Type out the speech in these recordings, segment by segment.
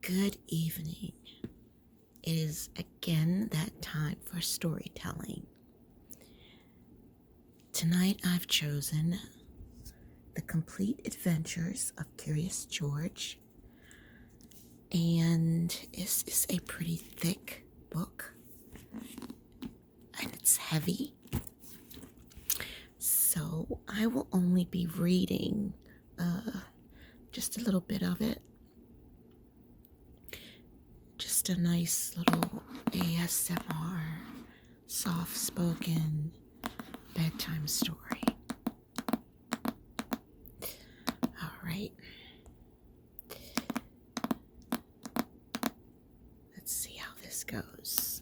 Good evening. It is again that time for storytelling. Tonight I've chosen The Complete Adventures of Curious George, and this is a pretty thick book, and it's heavy, so I will only be reading just a little bit of it. Just a nice little ASMR, soft-spoken bedtime story. All right. Let's see how this goes.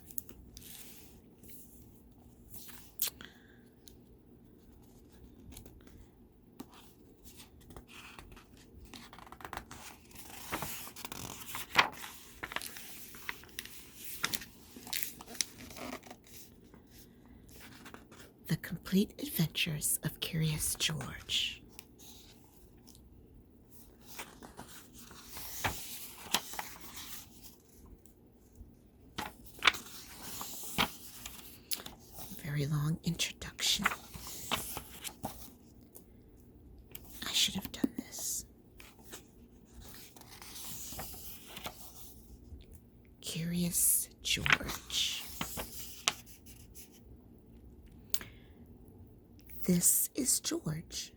The Complete Adventures of Curious George. Very long introduction. I should have done this. Curious George. This is George.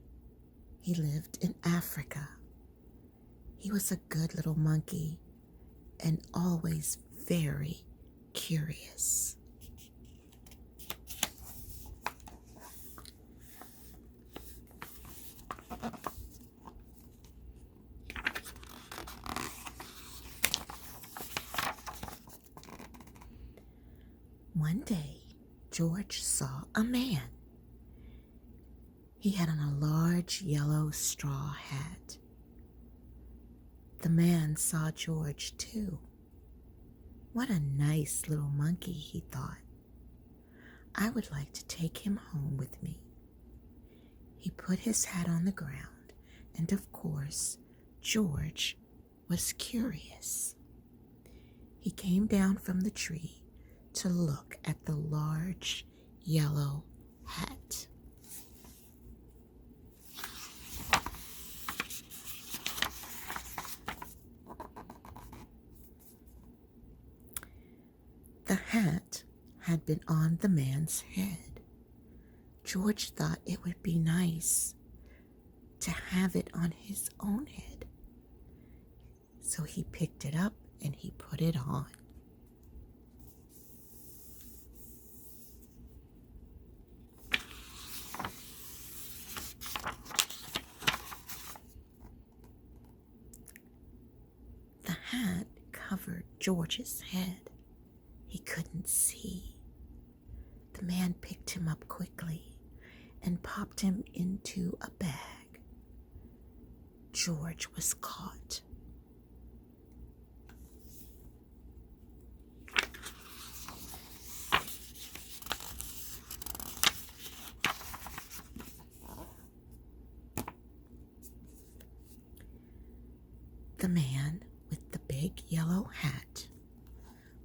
He lived in Africa. He was a good little monkey and always very curious. One day, George saw a man. He had on a large yellow straw hat. The man saw George too. What a nice little monkey, he thought. I would like to take him home with me. He put his hat on the ground, and of course, George was curious. He came down from the tree to look at the large yellow hat. The hat had been on the man's head. George thought it would be nice to have it on his own head. So he picked it up and he put it on. The hat covered George's head. He couldn't see. The man picked him up quickly and popped him into a bag. George was caught. The man with the big yellow hat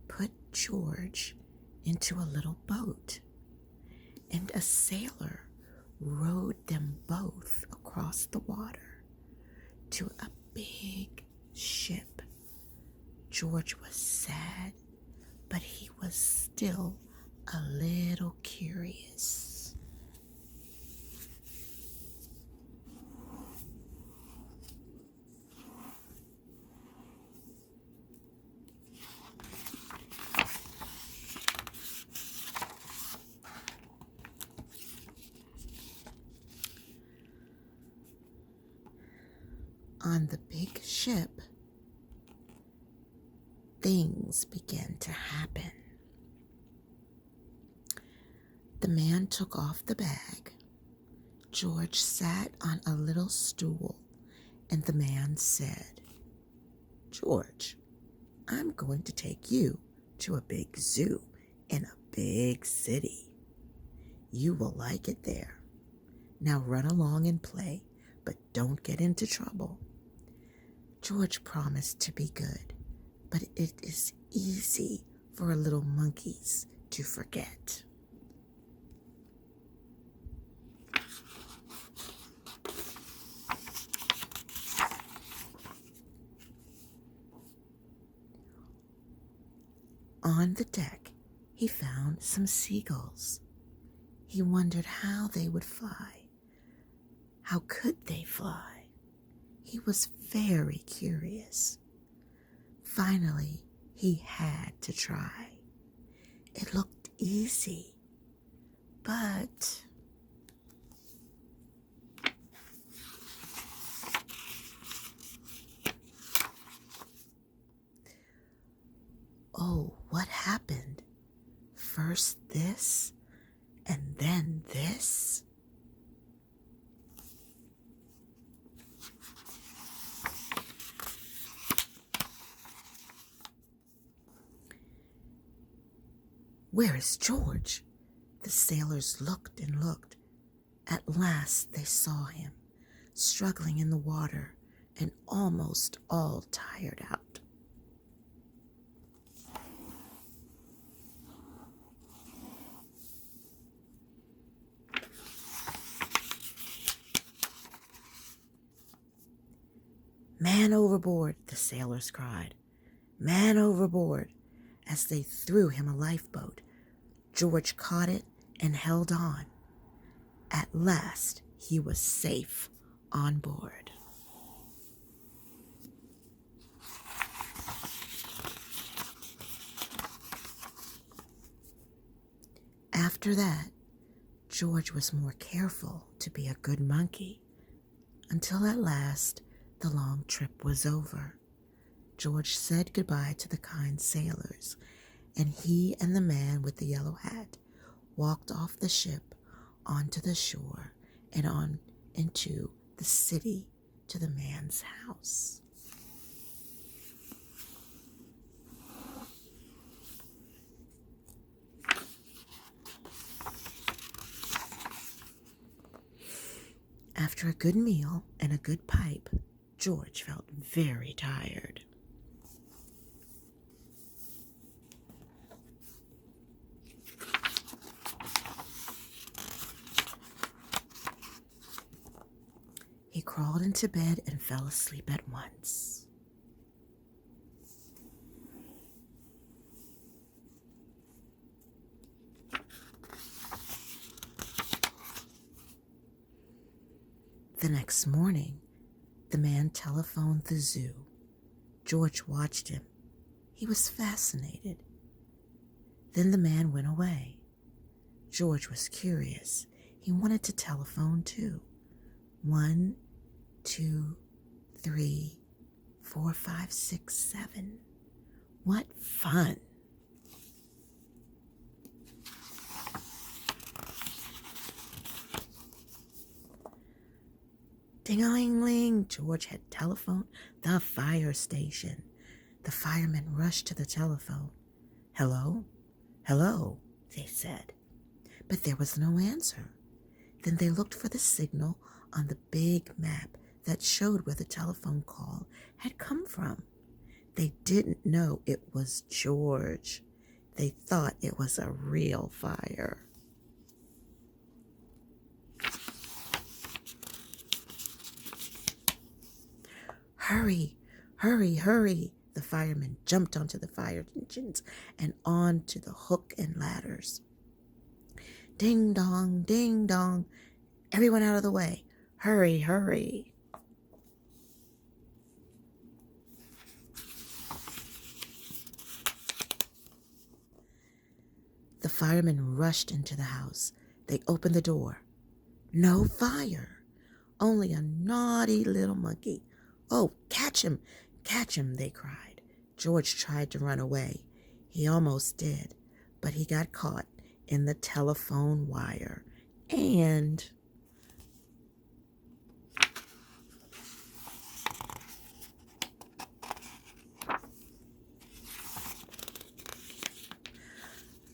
put George into a little boat, and a sailor rowed them both across the water to a big ship. George was sad, but he was still a little curious. On the big ship, things began to happen. The man took off the bag. George sat on a little stool, and the man said, "George, I'm going to take you to a big zoo in a big city. You will like it there. Now run along and play, but don't get into trouble." George promised to be good, but it is easy for little monkeys to forget. On the deck, he found some seagulls. He wondered how they would fly. How could they fly? He was very curious. Finally, he had to try. It looked easy, but oh, what happened? First this, and then this? Where is George? The sailors looked and looked. At last they saw him, struggling in the water and almost all tired out. "Man overboard," the sailors cried. "Man overboard," as they threw him a lifeboat. George caught it and held on. At last he was safe on board. After that, George was more careful to be a good monkey, until at last the long trip was over. George said goodbye to the kind sailors, and he and the man with the yellow hat walked off the ship onto the shore and on into the city to the man's house. After a good meal and a good pipe, George felt very tired. He crawled into bed and fell asleep at once. The next morning, the man telephoned the zoo. George watched him. He was fascinated. Then the man went away. George was curious. He wanted to telephone too. 1, 2, 3, 4, 5, 6, 7. What fun! Ding-a-ling-ling, George had telephoned the fire station. The firemen rushed to the telephone. "Hello? Hello," they said. But there was no answer. Then they looked for the signal on the big map that showed where the telephone call had come from. They didn't know it was George. They thought it was a real fire. "Hurry, hurry, hurry!" The firemen jumped onto the fire engines and onto the hook and ladders. Ding dong, ding dong. Everyone out of the way. Hurry, hurry. The firemen rushed into the house. They opened the door. No fire. Only a naughty little monkey. "Oh, catch him, they cried. George tried to run away. He almost did, but he got caught in the telephone wire. And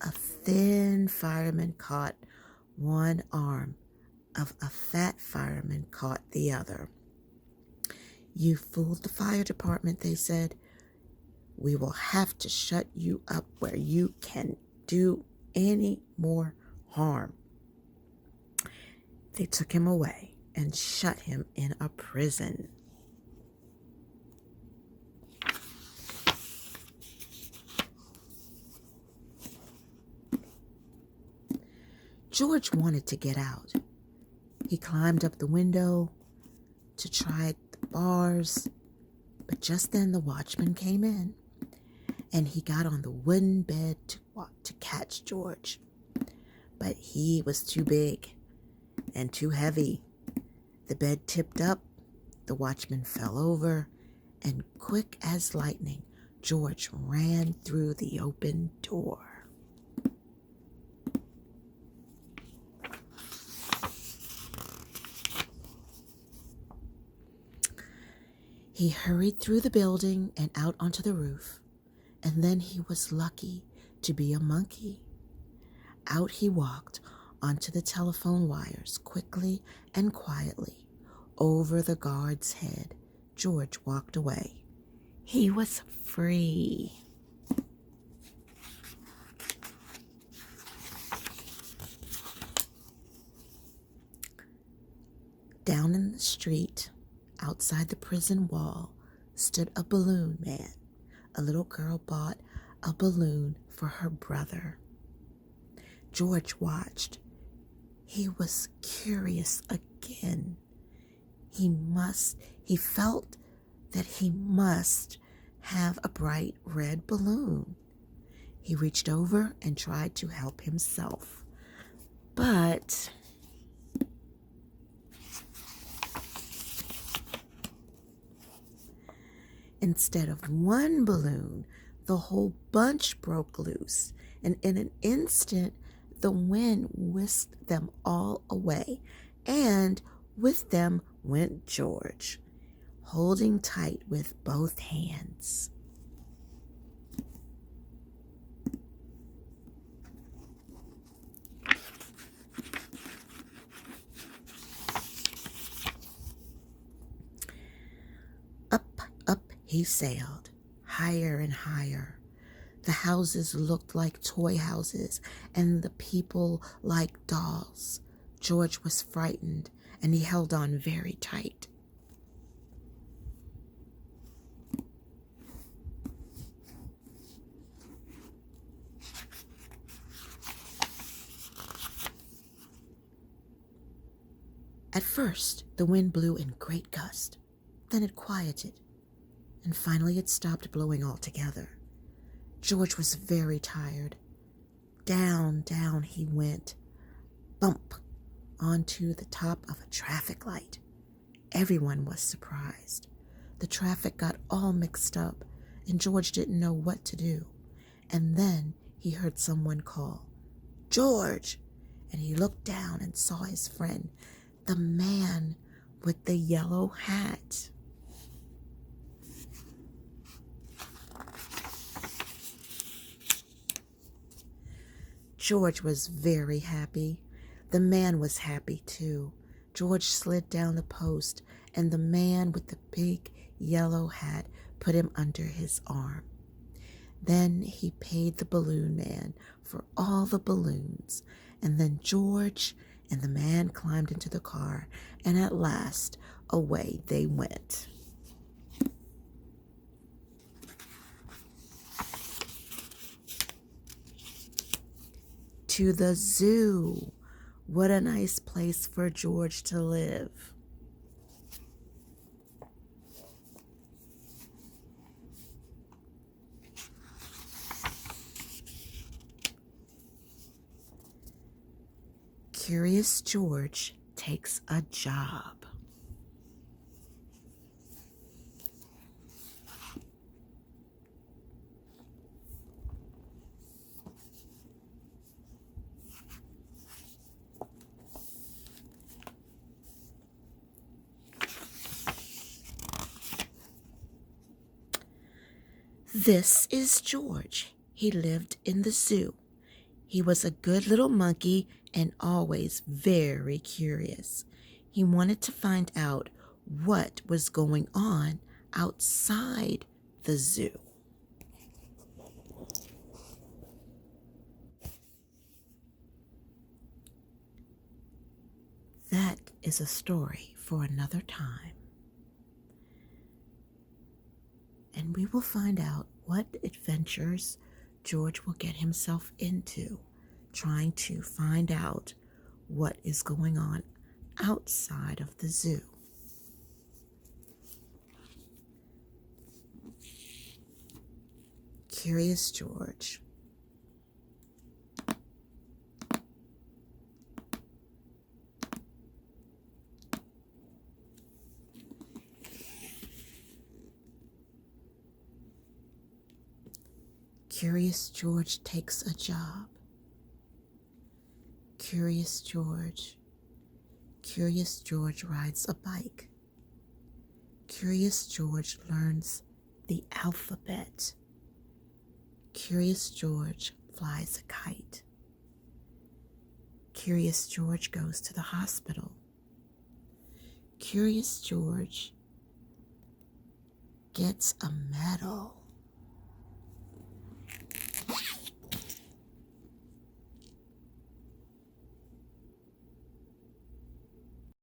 a thin fireman caught one arm of a fat fireman caught the other. "You fooled the fire department," they said. We will have to shut you up where you can do any more harm. They took him away and shut him in a prison. George wanted to get out. He climbed up the window to try the bars, but just then the watchman came in, and he got on the wooden bed to catch George. But he was too big and too heavy. The bed tipped up, the watchman fell over, and quick as lightning, George ran through the open door. He hurried through the building and out onto the roof, and then he was lucky to be a monkey. Out he walked onto the telephone wires quickly and quietly. Over the guard's head, George walked away. He was free. Down in the street, outside the prison wall, stood a balloon man. A little girl bought a balloon for her brother. George watched. He was curious again. He felt that he must have a bright red balloon. He reached over and tried to help himself. But instead of one balloon, the whole bunch broke loose, and in an instant, the wind whisked them all away, and with them went George, holding tight with both hands. Up he sailed, higher and higher. The houses looked like toy houses, and the people like dolls. George was frightened, and he held on very tight. At first, the wind blew in great gusts. Then it quieted, and finally it stopped blowing altogether. George was very tired. Down, down he went, bump, onto the top of a traffic light. Everyone was surprised. The traffic got all mixed up, and George didn't know what to do. And then he heard someone call, "George!" And he looked down and saw his friend, the man with the yellow hat. George was very happy. The man was happy too. George slid down the post, and the man with the big yellow hat put him under his arm. Then he paid the balloon man for all the balloons, and then George and the man climbed into the car, and at last away they went. To the zoo. What a nice place for George to live. Curious George takes a job. This is George. He lived in the zoo. He was a good little monkey and always very curious. He wanted to find out what was going on outside the zoo. is a story for another time. And we will find out what adventures George will get himself into, trying to find out what is going on outside of the zoo. Curious George. Curious George takes a job. Curious George. Curious George rides a bike. Curious George learns the alphabet. Curious George flies a kite. Curious George goes to the hospital. Curious George gets a medal.